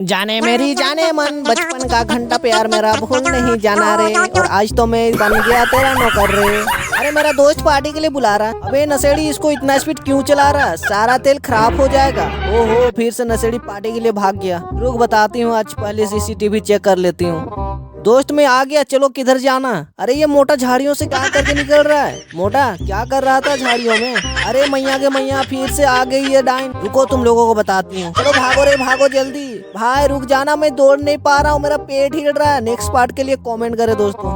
जाने मेरी जाने मन, बचपन का घंटा प्यार मेरा भूल नहीं जाना रे। और आज तो मैं बन गया तेरा नौकर रे। अरे मेरा दोस्त पार्टी के लिए बुला रहा। अबे नशेड़ी, इसको इतना स्पीड क्यों चला रहा? सारा तेल खराब हो जाएगा। ओहो, फिर से नशेड़ी पार्टी के लिए भाग गया। रुक बताती हूँ, आज पहले सीसीटीवी चेक कर लेती हूँ। दोस्त मैं आ गया, चलो किधर जाना? अरे ये मोटा झाड़ियों से क्या करके निकल रहा है? मोटा क्या कर रहा था झाड़ियों में? अरे मैया के मैया, फिर से आ गई ये डाइन। रुको तुम लोगों को बताती हूँ। चलो भागो रे भागो जल्दी। भाई रुक जाना, मैं दौड़ नहीं पा रहा हूँ, मेरा पेट हिल रहा है। नेक्स्ट पार्ट के लिए कमेंट करे दोस्तों।